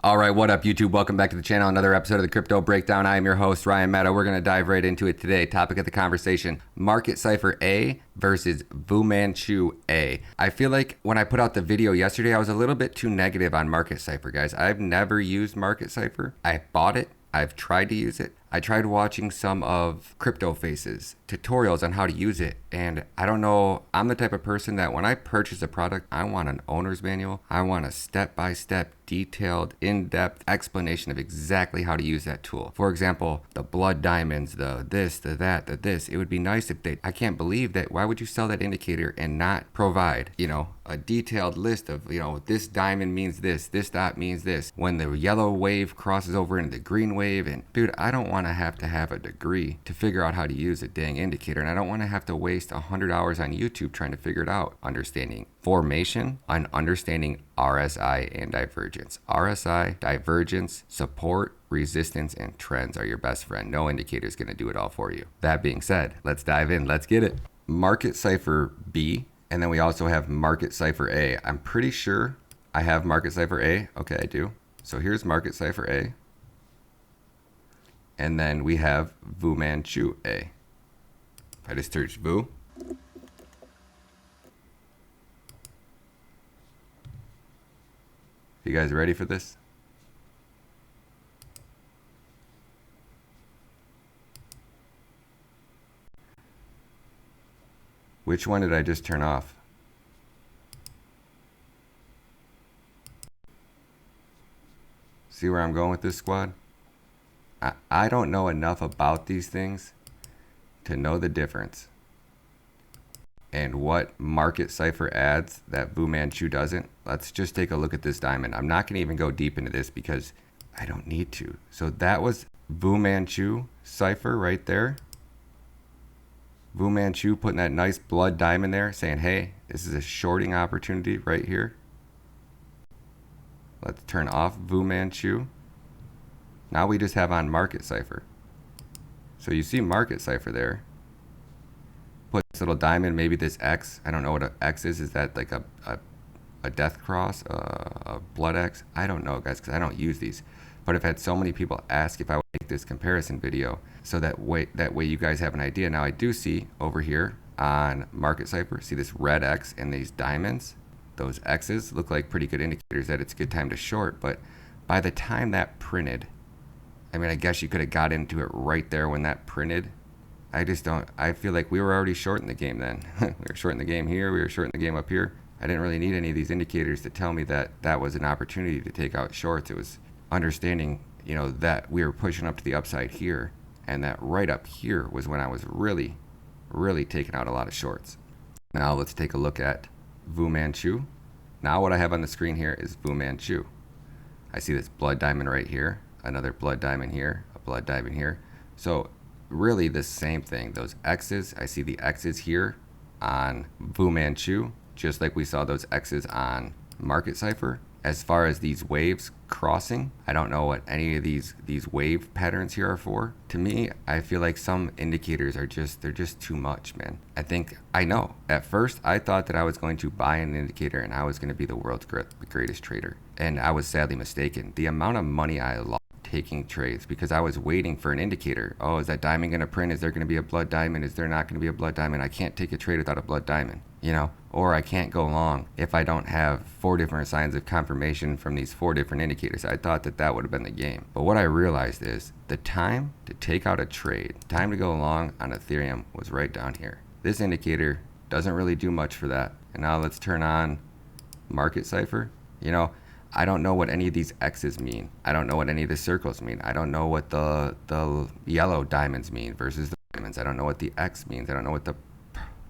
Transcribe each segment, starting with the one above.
All right, what up, YouTube? Welcome back to the channel. Another episode of the Crypto Breakdown. I am your host, Ryan Mehta. We're going to dive right into it today. Topic of the conversation, Market Cipher A versus Vuman Chu A. I feel like when I put out the video yesterday, I was a little bit too negative on Market Cipher, guys. I've never used Market Cipher. I bought it. I've tried to use it. I tried watching some of Crypto Face's tutorials on how to use it. And I don't know, I'm the type of person that when I purchase a product, I want an owner's manual. I want a step-by-step, detailed, in-depth explanation of exactly how to use that tool. For example, the blood diamonds, the this, the that, the this. It would be nice if I can't believe that, why would you sell that indicator and not provide, a detailed list of, this diamond means this dot means this. When the yellow wave crosses over into the green wave, and dude, I don't want to have a degree to figure out how to use a dang indicator, and I don't want to have to waste 100 hours on YouTube trying to figure it out. Understanding formation and understanding RSI and divergence. RSI, divergence, support, resistance, and trends are your best friend. No indicator is going to do it all for you. That being said, let's dive in. Let's get it. Market Cipher B, and then we also have Market Cipher A. I'm pretty sure I have Market Cipher A. Okay, I do. So here's Market Cipher A. And then we have Vuman Chu A. If I just search Vu. You guys ready for this? Which one did I just turn off? See where I'm going with this, squad? I don't know enough about these things to know the difference and what Market Cipher adds that Vuman Chu doesn't. Let's just take a look at this diamond. I'm not going to even go deep into this because I don't need to. So that was Vuman Chu Cipher right there. Vuman Chu putting that nice blood diamond there, saying, hey, this is a shorting opportunity right here. Let's turn off Vuman Chu. Now we just have on Market Cipher. So you see Market Cipher there. Put this little diamond, maybe this X. I don't know what an X is. Is that like a death cross, a blood X? I don't know, guys, because I don't use these. But I've had so many people ask if I would make this comparison video, so that way you guys have an idea. Now I do see over here on Market Cipher, see this red X and these diamonds. Those X's look like pretty good indicators that it's a good time to short. But by the time that printed, I mean, I guess you could have got into it right there when that printed. I feel like we were already shorting the game then. We were shorting the game here, we were shorting the game up here. I didn't really need any of these indicators to tell me that that was an opportunity to take out shorts. It was understanding, that we were pushing up to the upside here, and that right up here was when I was really, really taking out a lot of shorts. Now let's take a look at Vuman Chu. Now what I have on the screen here is Vuman Chu. I see this blood diamond right here. Another blood diamond here, a blood diamond here. So really the same thing. Those X's, I see the X's here on Vuman Chu, just like we saw those X's on Market Cipher. As far as these waves crossing, I don't know what any of these wave patterns here are for. To me, I feel like some indicators are they're just too much, man. I know. At first, I thought that I was going to buy an indicator and I was going to be the world's greatest trader. And I was sadly mistaken. The amount of money I lost taking trades because I was waiting for an indicator. Oh, is that diamond going to print? Is there going to be a blood diamond? Is there not going to be a blood diamond? I can't take a trade without a blood diamond, or I can't go long if I don't have 4 different signs of confirmation from these 4 different indicators. I thought that would have been the game. But what I realized is the time to take out a trade, time to go long on Ethereum was right down here. This indicator doesn't really do much for that. And now let's turn on Market Cipher. I don't know what any of these X's mean. I don't know what any of the circles mean. I don't know what the yellow diamonds mean versus the diamonds. I don't know what the X means. I don't know what the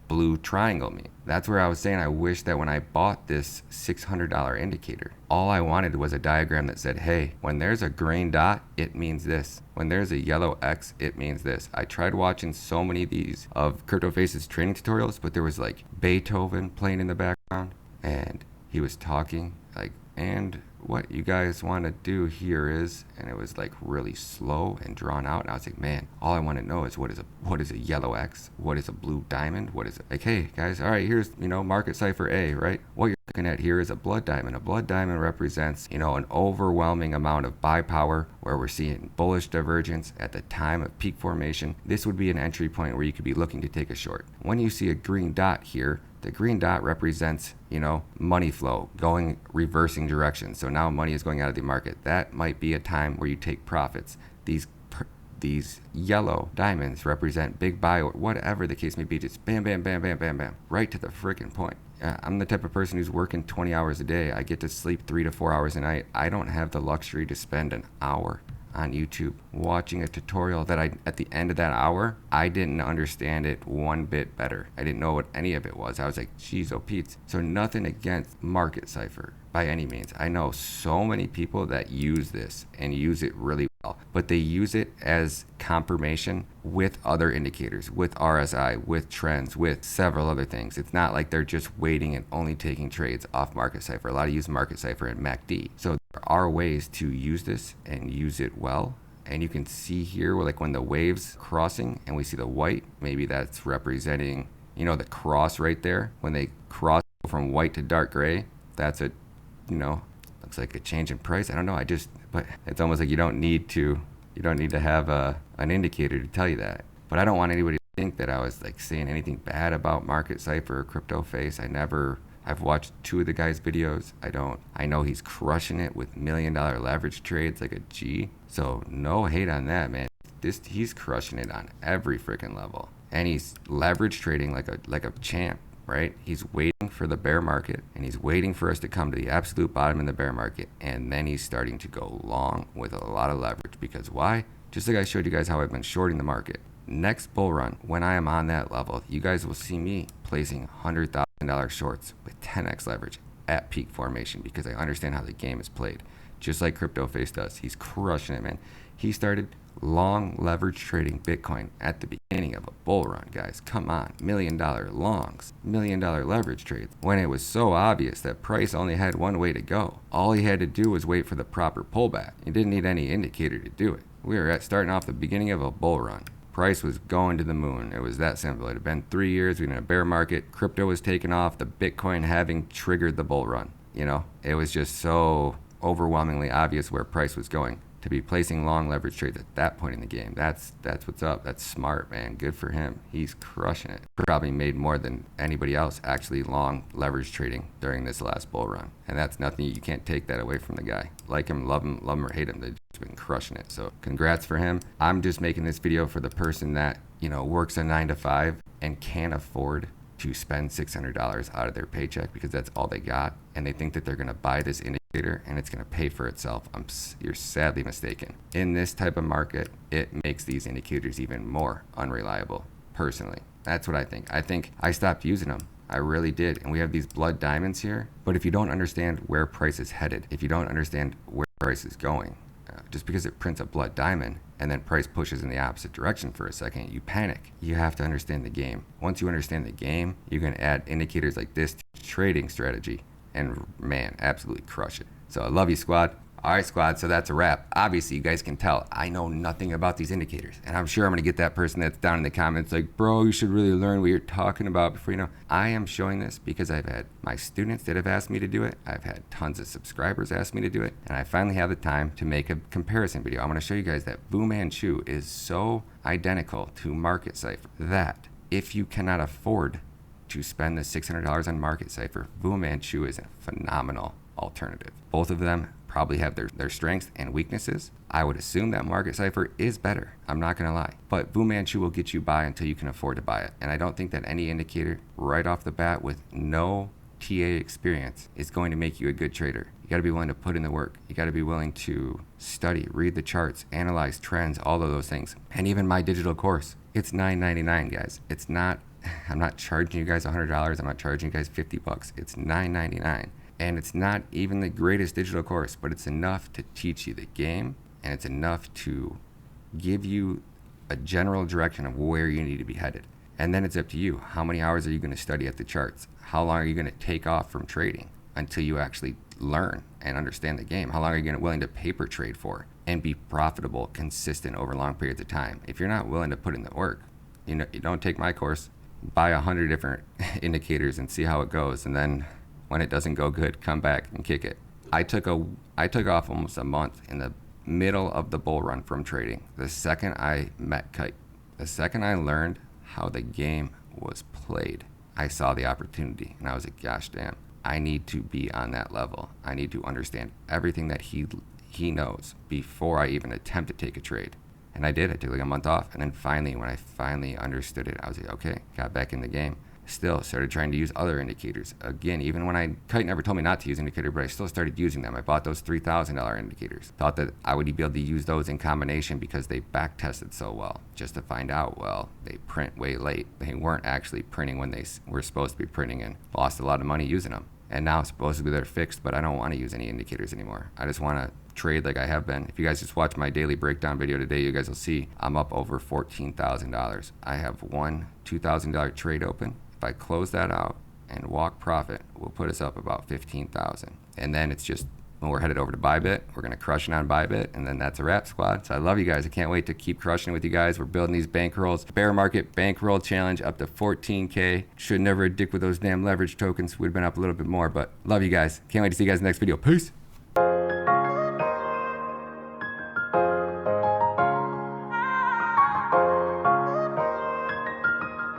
blue triangle means. That's where I was saying I wish that when I bought this $600 indicator, all I wanted was a diagram that said, hey, when there's a green dot, it means this. When there's a yellow X, it means this. I tried watching so many of these of Crypto Face's training tutorials, but there was like Beethoven playing in the background and he was talking like, and what you guys want to do here is, and it was like really slow and drawn out, and I was like, man, all I want to know is what is a yellow X, what is a blue diamond, what is it, like, hey guys, all right, here's Market Cipher A, right? What you're looking at here is a blood diamond. A blood diamond represents, an overwhelming amount of buy power where we're seeing bullish divergence at the time of peak formation. This would be an entry point where you could be looking to take a short. When you see a green dot here, the green dot represents, money flow going reversing direction. So now money is going out of the market. That might be a time where you take profits. These yellow diamonds represent big buy or whatever the case may be. Just bam, bam, bam, bam, bam, bam, right to the freaking point. I'm the type of person who's working 20 hours a day. I get to sleep 3 to 4 hours a night. I don't have the luxury to spend an hour on YouTube watching a tutorial that at the end of that hour, I didn't understand it one bit better. I didn't know what any of it was. I was like, geez, oh Pete. So nothing against Market Cipher by any means. I know so many people that use this and use it really well, but they use it as confirmation with other indicators, with RSI, with trends, with several other things. It's not like they're just waiting and only taking trades off Market Cipher. A lot of use Market Cipher and MACD. So there are ways to use this and use it well. And you can see here where, like, when the waves crossing and we see the white, maybe that's representing, the cross right there. When they cross from white to dark gray, that's a, looks like a change in price. I don't know. But it's almost like you don't need to have an indicator to tell you that. But I don't want anybody to think that I was like saying anything bad about Market Cipher or Crypto Face. I've watched 2 of the guy's videos. I know he's crushing it with $1 million leverage trades like a G. So no hate on that, man. He's crushing it on every freaking level. And he's leverage trading like a champ, right? He's waiting for the bear market, and he's waiting for us to come to the absolute bottom in the bear market. And then he's starting to go long with a lot of leverage. Because why? Just like I showed you guys how I've been shorting the market. Next bull run, when I am on that level, you guys will see me placing $100,000 shorts with 10x leverage at peak formation, because I understand how the game is played. Just like Crypto Face does. He's crushing it, man. He started long leverage trading Bitcoin at the beginning of a bull run, guys. Come on, $1 million longs, $1 million leverage trades, when it was so obvious that price only had one way to go. All he had to do was wait for the proper pullback. He didn't need any indicator to do it. We were starting off the beginning of a bull run. Price was going to the moon. It was that simple. It had been 3 years. We were in a bear market. Crypto was taking off. The Bitcoin having triggered the bull run. It was just so overwhelmingly obvious where price was going. To be placing long leverage trades at that point in the game, that's what's up. That's smart, man. Good for him. He's crushing it. Probably made more than anybody else actually long leverage trading during this last bull run. And that's nothing. You can't take that away from the guy. Like him, love him or hate him. They've just been crushing it. So congrats for him. I'm just making this video for the person that, works a 9 to 5 and can't afford to spend $600 out of their paycheck because that's all they got, and they think that they're going to buy this indicator and it's going to pay for itself. You're sadly mistaken. In this type of market, it makes these indicators even more unreliable. Personally, that's what I think. I think I stopped using them. I really did. And we have these blood diamonds here. But if you don't understand where price is headed, if you don't understand where price is going, just because it prints a blood diamond and then price pushes in the opposite direction for a second, you panic. You have to understand the game. Once you understand the game, you can add indicators like this to trading strategy and, man, absolutely crush it. So I love you, squad. All right, squad, so that's a wrap. Obviously, you guys can tell I know nothing about these indicators. And I'm sure I'm going to get that person that's down in the comments like, bro, you should really learn what you're talking about before you know. I am showing this because I've had my students that have asked me to do it. I've had tons of subscribers ask me to do it. And I finally have the time to make a comparison video. I'm going to show you guys that VuMan Chu is so identical to Market Cipher that if you cannot afford to spend the $600 on Market Cipher, VuMan Chu is a phenomenal alternative. Both of them probably have their strengths and weaknesses. I would assume that Market Cipher is better. I'm not going to lie. But VuMan Chu will get you by until you can afford to buy it. And I don't think that any indicator right off the bat with no TA experience is going to make you a good trader. You got to be willing to put in the work. You got to be willing to study, read the charts, analyze trends, all of those things. And even my digital course, it's $9.99, guys. It's not, I'm not charging you guys $100. I'm not charging you guys $50. It's $9.99. And it's not even the greatest digital course, but it's enough to teach you the game, and it's enough to give you a general direction of where you need to be headed. And then it's up to you. How many hours are you going to study at the charts? How long are you going to take off from trading until you actually learn and understand the game? How long are you willing to paper trade for and be profitable, consistent over long periods of time? If you're not willing to put in the work, you don't take my course, buy 100 different indicators and see how it goes. And then when it doesn't go good, come back and kick it. I took off almost a month in the middle of the bull run from trading. The second I met Kite, the second I learned how the game was played, I saw the opportunity and I was like, gosh damn, I need to be on that level. I need to understand everything that he knows before I even attempt to take a trade. And I did. I took like a month off. And then finally, when I finally understood it, I was like, okay, got back in the game. Still started trying to use other indicators. Again, even when Kite never told me not to use indicator, but I still started using them. I bought those $3,000 indicators. Thought that I would be able to use those in combination because they back tested so well. Just to find out, well, they print way late. They weren't actually printing when they were supposed to be printing, and lost a lot of money using them. And now supposedly they're fixed, but I don't want to use any indicators anymore. I just want to trade like I have been. If you guys just watch my daily breakdown video today, you guys will see I'm up over $14,000. I have one $2,000 trade open. If I close that out and walk profit, will put us up about $15,000. And then it's just, when we're headed over to Bybit, we're going to crush it on Bybit, and then that's a wrap, squad. So I love you guys. I can't wait to keep crushing it with you guys. We're building these bankrolls. Bear market bankroll challenge up to 14K. Should never addict with those damn leverage tokens. Would have been up a little bit more, but love you guys. Can't wait to see you guys in the next video. Peace.